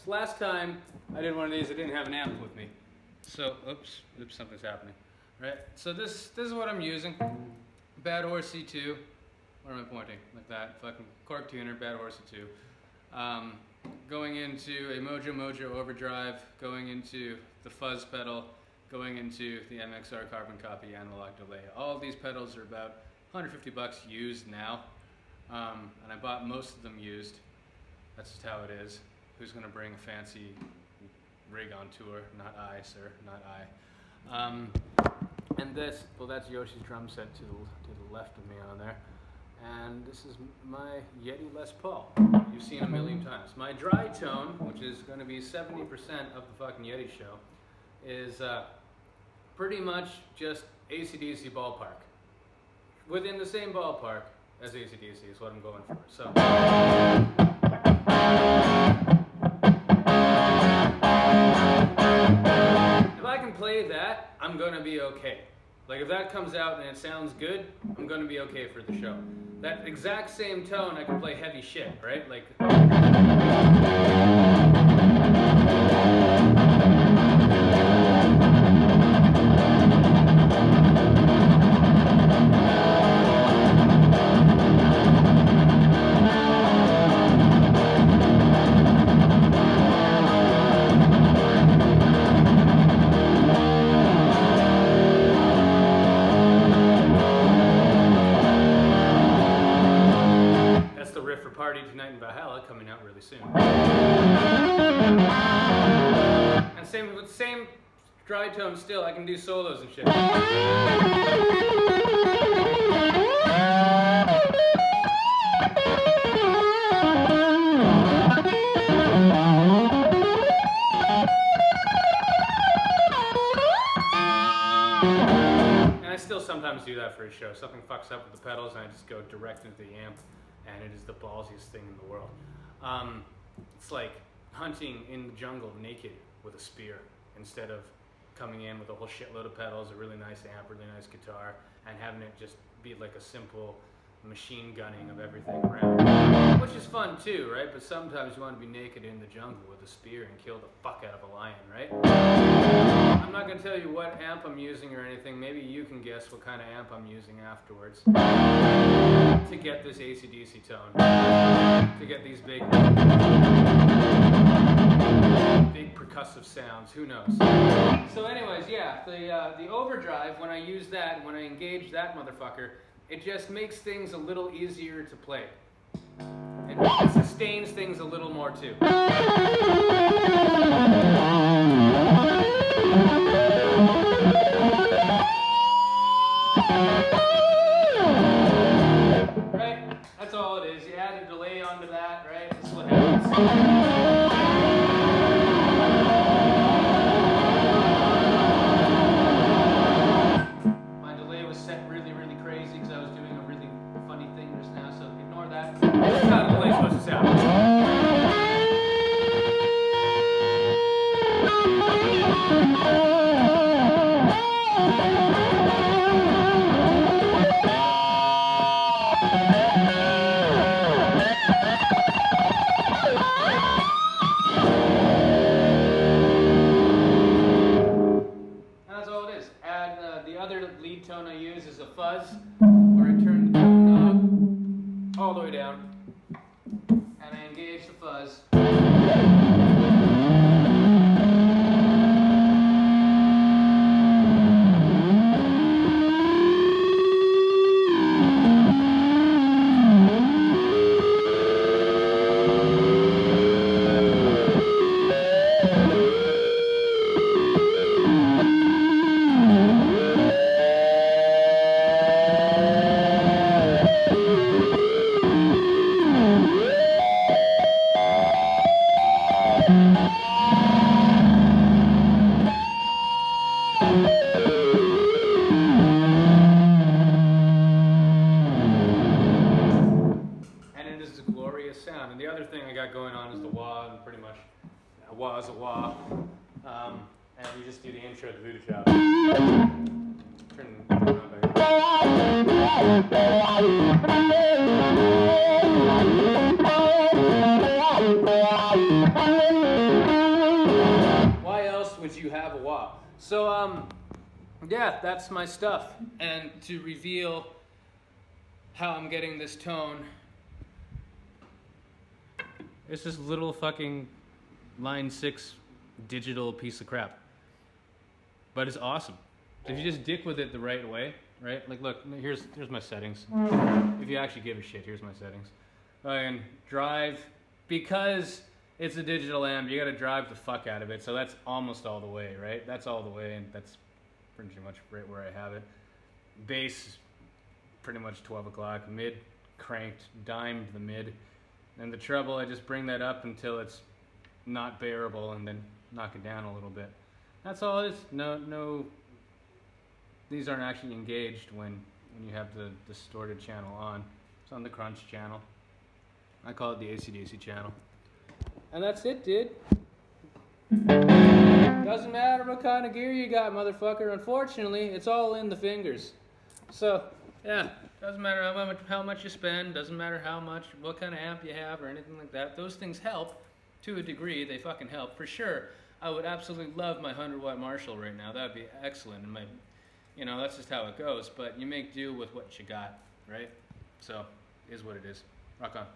So last time I did one of these, I didn't have an amp with me. So, oops, something's happening. Right, so this is what I'm using. Bad Horse C2. Where am I pointing? Like that. Fucking Cork Tuner, Bad Horse C2. Going into a Mojo overdrive, going into the fuzz pedal, going into the MXR carbon copy analog delay. All of these pedals are about 150 bucks used now. And I bought most of them used. That's just how it is. Who's gonna bring a fancy rig on tour? Not I, sir, not I. And this, well, that's Yoshi's drum set to the left of me on there. And this is my Yeti Les Paul. You've seen a million times. My dry tone, which is going to be 70% of the fucking Yeti show, is pretty much just AC/DC ballpark. Within the same ballpark as AC/DC is what I'm going for. So. If I can play that, I'm going to be okay. Like if that comes out and it sounds good, I'm going to be okay for the show. That exact same tone, I can play heavy shit, right? Like. Coming out really soon. And same with same dry tone still, I can do solos and shit. And I still sometimes do that for a show. Something fucks up with the pedals and I just go direct into the amp. And it is the ballsiest thing in the world. It's like hunting in the jungle naked with a spear instead of coming in with a whole shitload of pedals, a really nice amp, really nice guitar, and having it just be like a simple machine gunning of everything around. Which is fun too, right? But sometimes you want to be naked in the jungle with a spear and kill the fuck out of a lion, right? I'm not going to tell you what amp I'm using or anything. Maybe you can guess what kind of amp I'm using afterwards to get this AC/DC tone, to get these big percussive sounds. Who knows? So anyways, yeah, the overdrive, when I use that, when I engage that motherfucker, it just makes things a little easier to play. And it sustains things a little more too. Right? That's all it is. You add a delay onto that, right? That's what happens. That's how the delay's supposed to sound. That's all it is. Add the other lead tone I use is a fuzz, where I turn the tone knob all the way down. And I engage the fuzz. Sound. And the other thing I got going on is the wah, and pretty much a wah is a wah. And we just do the intro to Voodoo Shop. Turn it on back. while. So, yeah, that's my stuff. And to reveal how I'm getting this tone, it's this little fucking Line 6 digital piece of crap. But it's awesome. If you just dick with it the right way, right? Like, look, here's my settings. If you actually give a shit, here's my settings. And drive, because it's a digital amp, you gotta drive the fuck out of it. So that's almost all the way, right? That's all the way, and that's pretty much right where I have it. Bass, pretty much 12 o'clock. Mid, cranked, dimed the mid. And the treble, I just bring that up until it's not bearable and then knock it down a little bit. That's all it is. No, these aren't actually engaged when you have the distorted channel on. It's on the crunch channel. I call it the AC/DC channel. And that's it, dude. Doesn't matter what kind of gear you got, motherfucker. Unfortunately, it's all in the fingers. So, yeah, doesn't matter how much you spend, doesn't matter what kind of amp you have or anything like that. Those things help to a degree. They fucking help for sure. I would absolutely love my 100-watt Marshall right now. That'd be excellent. And that's just how it goes. But you make do with what you got, right? So, is what it is. Rock on.